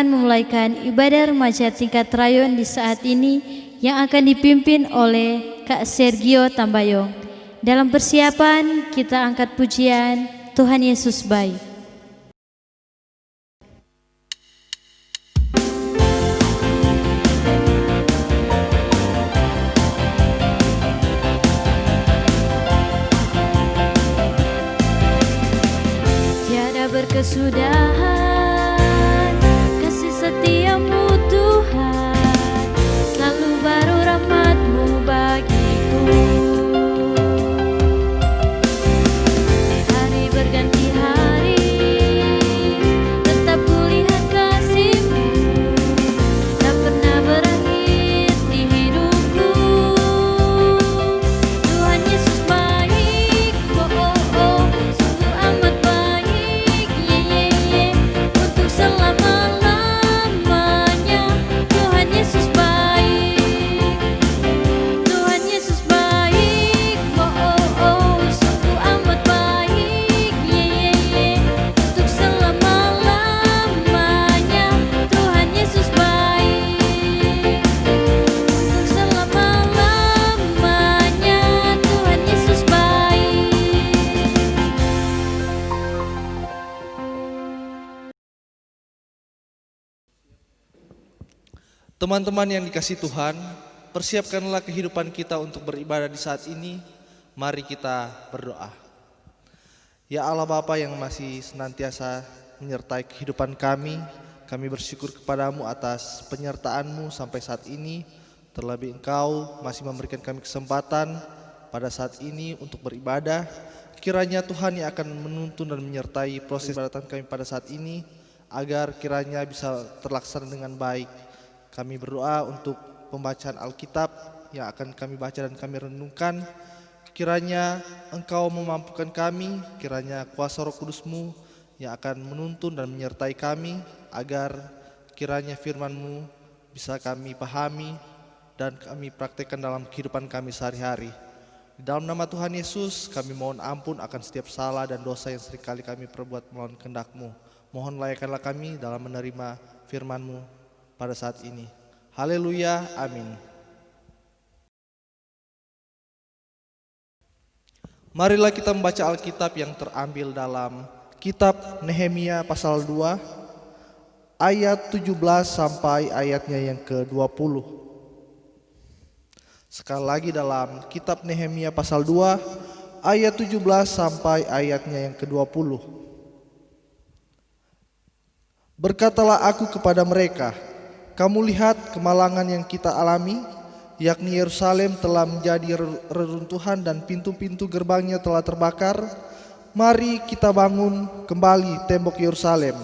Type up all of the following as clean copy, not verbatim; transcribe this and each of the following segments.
memulaikan ibadah remaja tingkat rayon di saat ini yang akan dipimpin oleh Kak Sergio Tambayong. Dalam persiapan kita angkat pujian Tuhan Yesus Baik. Tiada berkesudahan kasih setiamu Tuhan, selalu baru rahmat-Mu bagiku. Hari berganti hari, tetap kulihat kasih-Mu, tak pernah berakhir di hidupku. Tuhan Yesus baik, oh oh oh, sungguh amat baik, ye ye ye, untuk selama-lamanya. Tuhan Yesus baik, Tuhan Yesus baik, oh oh oh, sungguh amat baik, ye ye ye, untuk selama-lamanya. Tuhan Yesus baik, untuk selama-lamanya. Tuhan Yesus baik. Teman-teman yang dikasihi Tuhan, persiapkanlah kehidupan kita untuk beribadah di saat ini. Mari kita berdoa. Ya Allah Bapa yang masih senantiasa menyertai kehidupan kami bersyukur kepadamu atas penyertaan-Mu sampai saat ini. Terlebih Engkau masih memberikan kami kesempatan pada saat ini untuk beribadah. Kiranya Tuhan yang akan menuntun dan menyertai proses ibadatan kami pada saat ini, agar kiranya bisa terlaksana dengan baik. Kami berdoa untuk pembacaan Alkitab yang akan kami baca dan kami renungkan. Kiranya Engkau memampukan kami, kiranya kuasa Roh Kudus-Mu yang akan menuntun dan menyertai kami, agar kiranya firman-Mu bisa kami pahami dan kami praktekkan dalam kehidupan kami sehari-hari. Di dalam nama Tuhan Yesus kami mohon ampun akan setiap salah dan dosa yang seringkali kami perbuat melawan kehendak-Mu. Mohon layakkanlah kami dalam menerima firman-Mu pada saat ini. Haleluya, amin. Marilah kita membaca Alkitab yang terambil dalam kitab Nehemia pasal 2 ayat 17 sampai ayatnya yang ke-20. Sekali lagi dalam kitab Nehemia pasal 2 ayat 17 sampai ayatnya yang ke-20. Berkatalah aku kepada mereka, kamu lihat kemalangan yang kita alami, yakni Yerusalem telah menjadi reruntuhan dan pintu-pintu gerbangnya telah terbakar. Mari kita bangun kembali tembok Yerusalem,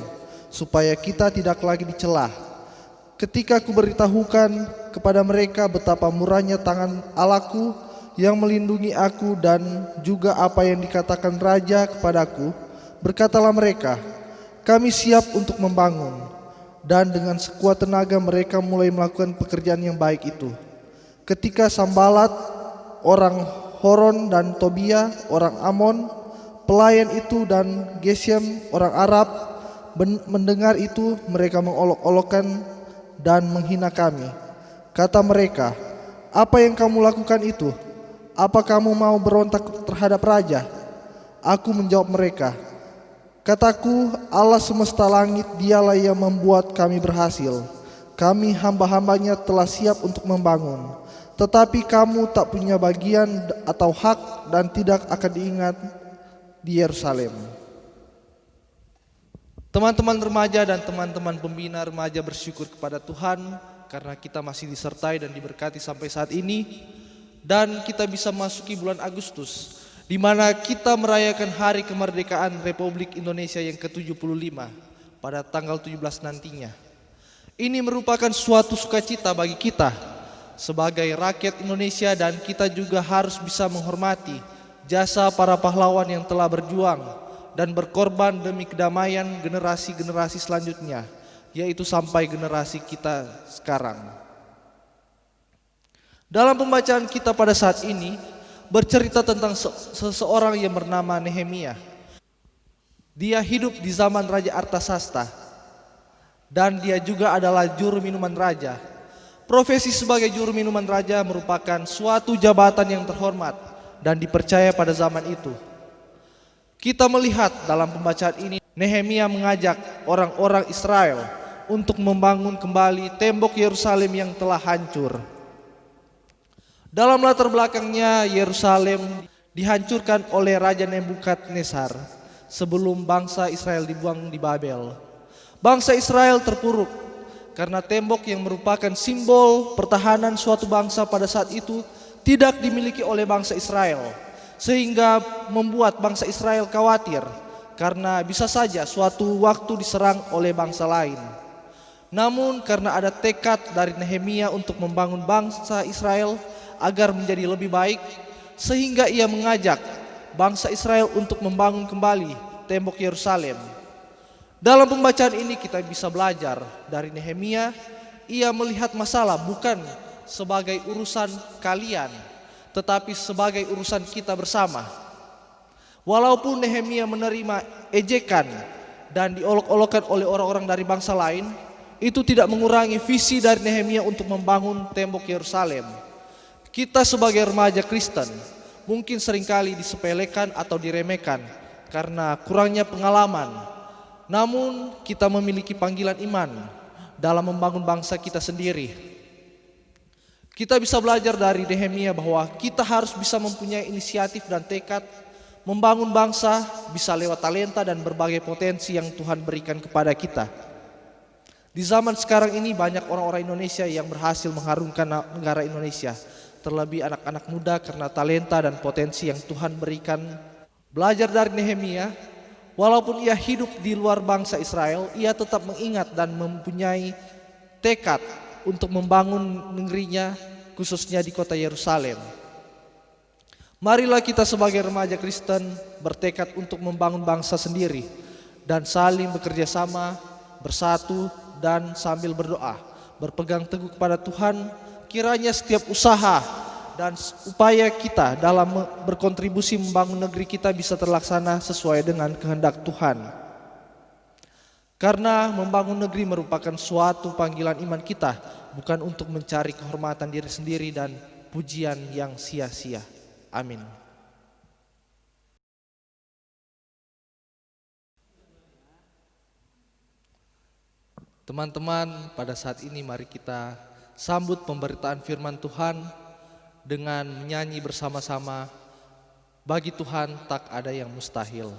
supaya kita tidak lagi dicela. Ketika aku beritahukan kepada mereka betapa murahnya tangan Allahku yang melindungi aku dan juga apa yang dikatakan Raja kepadaku, berkatalah mereka, kami siap untuk membangun. Dan dengan sekuat tenaga mereka mulai melakukan pekerjaan yang baik itu. Ketika Sambalat, orang Horon dan Tobia, orang Amon, pelayan itu dan Gesem, orang Arab, mendengar itu, mereka mengolok-olokkan dan menghina kami. Kata mereka, apa yang kamu lakukan itu? Apa kamu mau berontak terhadap raja? Aku menjawab mereka, kataku, Allah semesta langit, dialah yang membuat kami berhasil. Kami hamba-hambanya telah siap untuk membangun. Tetapi kamu tak punya bagian atau hak dan tidak akan diingat di Yerusalem. Teman-teman remaja dan teman-teman pembina remaja bersyukur kepada Tuhan karena kita masih disertai dan diberkati sampai saat ini. Dan kita bisa masuki bulan Agustus, di mana kita merayakan Hari Kemerdekaan Republik Indonesia yang ke-75 pada tanggal 17 nantinya. Ini merupakan suatu sukacita bagi kita sebagai rakyat Indonesia, dan kita juga harus bisa menghormati jasa para pahlawan yang telah berjuang dan berkorban demi kedamaian generasi-generasi selanjutnya, yaitu sampai generasi kita sekarang. Dalam pembacaan kita pada saat ini bercerita tentang seseorang yang bernama Nehemia. Dia hidup di zaman Raja Artasasta. dan dia juga adalah juru minuman raja. Profesi sebagai juru minuman raja merupakan suatu jabatan yang terhormat dan dipercaya pada zaman itu. Kita melihat dalam pembacaan ini Nehemia mengajak orang-orang Israel untuk membangun kembali tembok Yerusalem yang telah hancur. Dalam latar belakangnya, Yerusalem dihancurkan oleh Raja Nebukadnezar sebelum bangsa Israel dibuang di Babel. Bangsa Israel terpuruk karena tembok yang merupakan simbol pertahanan suatu bangsa pada saat itu tidak dimiliki oleh bangsa Israel, sehingga membuat bangsa Israel khawatir karena bisa saja suatu waktu diserang oleh bangsa lain. Namun karena ada tekad dari Nehemia untuk membangun bangsa Israel agar menjadi lebih baik, sehingga ia mengajak bangsa Israel untuk membangun kembali tembok Yerusalem. Dalam pembacaan ini kita bisa belajar dari Nehemia, ia melihat masalah bukan sebagai urusan kalian, tetapi sebagai urusan kita bersama. Walaupun Nehemia menerima ejekan dan diolok-olokkan oleh orang-orang dari bangsa lain, itu tidak mengurangi visi dari Nehemia untuk membangun tembok Yerusalem. Kita sebagai remaja Kristen mungkin seringkali disepelekan atau diremehkan karena kurangnya pengalaman. Namun kita memiliki panggilan iman dalam membangun bangsa kita sendiri. Kita bisa belajar dari Nehemia bahwa kita harus bisa mempunyai inisiatif dan tekad membangun bangsa, bisa lewat talenta dan berbagai potensi yang Tuhan berikan kepada kita. Di zaman sekarang ini banyak orang-orang Indonesia yang berhasil mengharumkan negara Indonesia, terlebih anak-anak muda karena talenta dan potensi yang Tuhan berikan. Belajar dari Nehemia, walaupun ia hidup di luar bangsa Israel, ia tetap mengingat dan mempunyai tekad untuk membangun negerinya, khususnya di kota Yerusalem. Marilah kita sebagai remaja Kristen bertekad untuk membangun bangsa sendiri dan saling bekerja sama, bersatu dan sambil berdoa, berpegang teguh kepada Tuhan. Kiranya setiap usaha dan upaya kita dalam berkontribusi membangun negeri kita bisa terlaksana sesuai dengan kehendak Tuhan. Karena membangun negeri merupakan suatu panggilan iman kita, bukan untuk mencari kehormatan diri sendiri dan pujian yang sia-sia. Amin. Teman-teman, pada saat ini mari kita sambut pemberitaan firman Tuhan dengan menyanyi bersama-sama, "Bagi Tuhan tak ada yang mustahil."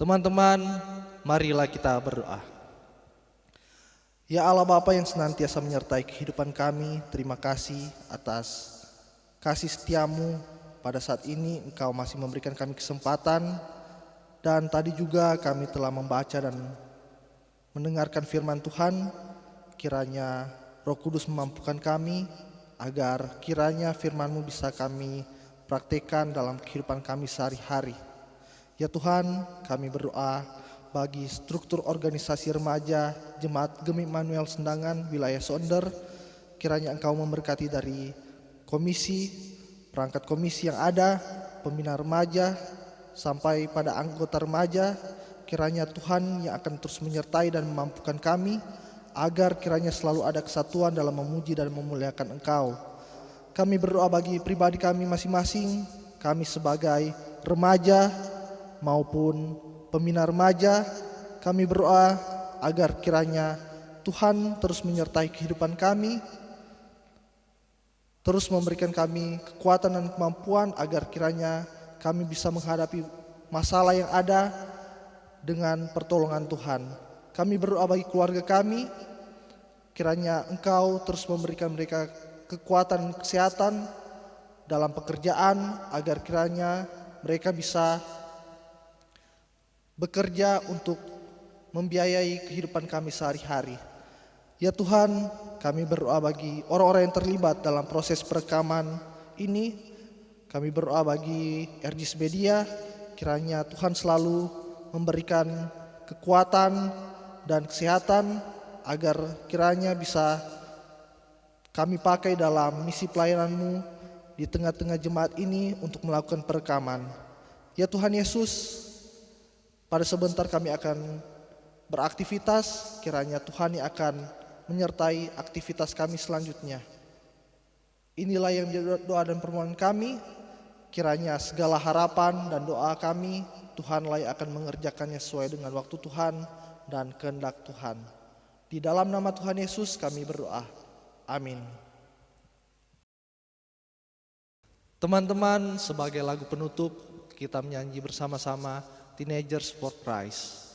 Teman-teman, marilah kita berdoa. Ya Allah Bapa yang senantiasa menyertai kehidupan kami, terima kasih atas kasih setiamu. Pada saat ini Engkau masih memberikan kami kesempatan, dan tadi juga kami telah membaca dan mendengarkan firman Tuhan. Kiranya Roh Kudus memampukan kami agar kiranya firman-Mu bisa kami praktekkan dalam kehidupan kami sehari-hari. Ya Tuhan, kami berdoa bagi struktur organisasi remaja Jemaat Gemi Immanuel Sendangan wilayah Sonder. Kiranya Engkau memberkati dari komisi, perangkat komisi yang ada, pembina remaja, sampai pada anggota remaja. Kiranya Tuhan yang akan terus menyertai dan memampukan kami, agar kiranya selalu ada kesatuan dalam memuji dan memuliakan Engkau. Kami berdoa bagi pribadi kami masing-masing, kami sebagai remaja maupun pembina remaja. Kami berdoa agar kiranya Tuhan terus menyertai kehidupan kami, terus memberikan kami kekuatan dan kemampuan agar kiranya kami bisa menghadapi masalah yang ada dengan pertolongan Tuhan. Kami berdoa bagi keluarga kami, kiranya Engkau terus memberikan mereka kekuatan dan kesehatan dalam pekerjaan, agar kiranya mereka bisa bekerja untuk membiayai kehidupan kami sehari-hari. Ya Tuhan, kami berdoa bagi orang-orang yang terlibat dalam proses perekaman ini. Kami berdoa bagi RGS Media, kiranya Tuhan selalu memberikan kekuatan dan kesehatan agar kiranya bisa kami pakai dalam misi pelayanan-Mu di tengah-tengah jemaat ini untuk melakukan perekaman. Ya Tuhan Yesus, pada sebentar kami akan beraktivitas, kiranya Tuhan yang akan menyertai aktivitas kami selanjutnya. Inilah yang menjadi doa dan permohonan kami, kiranya segala harapan dan doa kami, Tuhanlah yang akan mengerjakannya sesuai dengan waktu Tuhan dan kehendak Tuhan. Di dalam nama Tuhan Yesus kami berdoa. Amin. Teman-teman, sebagai lagu penutup, kita menyanyi bersama-sama Teenagers for Christ.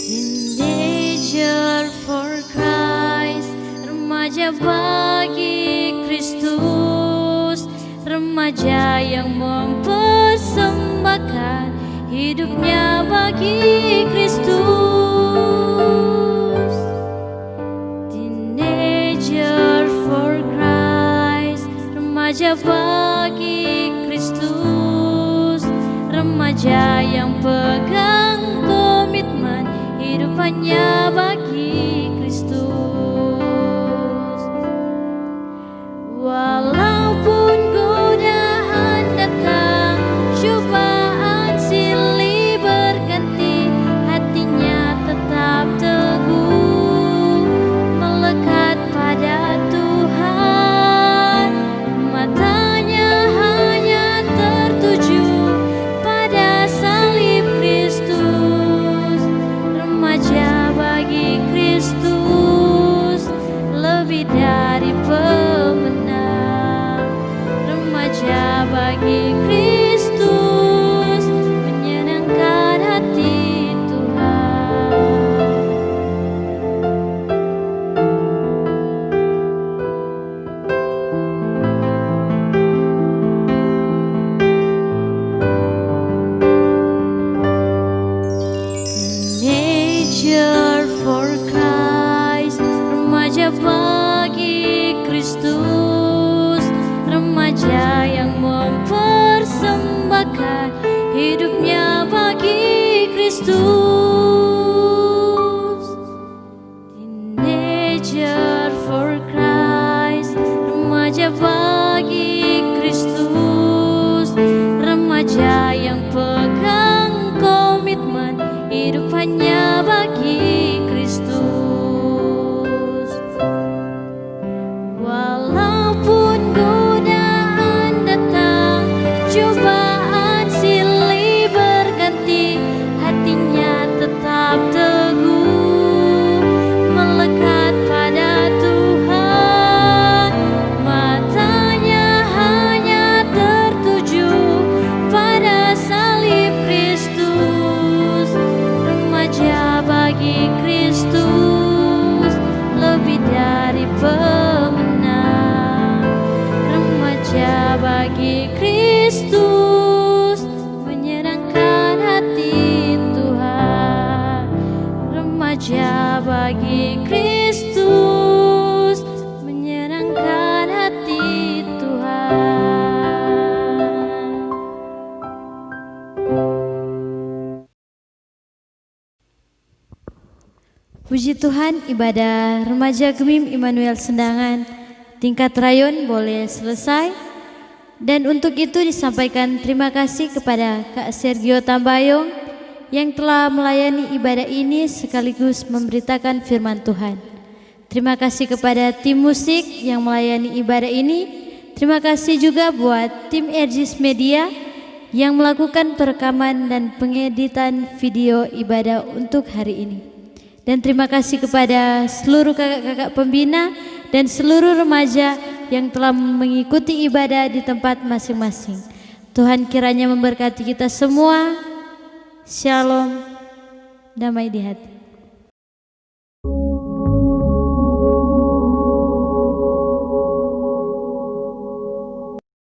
Teenager for Christ, remaja bagi Kristus, remaja yang mempersembahkan hidupnya bagi Kristus. Teenager for Christ, remaja bagi Kristus, remaja yang pegang komitmen hidupannya bagi Kristus. Walaupun godaan datang, cobaan silih berganti, hatinya tetap teguh melekat pada Tuhan. Matanya hanya tertuju pada salib Kristus. Remaja bagi Kristus lebih dari pemenang. Remaja bagi Kristus menyenangkan hati Tuhan. Teenager for Christ, remaja bagi Kristus, remaja yang mempersembahkan hidupnya bagi Kristus. Teenager for Christ, remaja bagi Kristus, remaja yang pegang komitmen hidupannya bagi Kristus. bagi Kristus lebih dari pemenang. Remaja bagi Kristus menyenangkan hati Tuhan. Remaja bagi Kristus menyenangkan hati Tuhan. Puji Tuhan, ibadah remaja Gemim Immanuel Sendangan tingkat rayon boleh selesai. Dan untuk itu disampaikan terima kasih kepada Kak Sergio Tambayong yang telah melayani ibadah ini sekaligus memberitakan firman Tuhan. Terima kasih kepada tim musik yang melayani ibadah ini. Terima kasih juga buat tim Erjis Media yang melakukan perekaman dan pengeditan video ibadah untuk hari ini. Dan terima kasih kepada seluruh kakak-kakak pembina dan seluruh remaja yang telah mengikuti ibadah di tempat masing-masing. Tuhan kiranya memberkati kita semua. Shalom, damai di hati.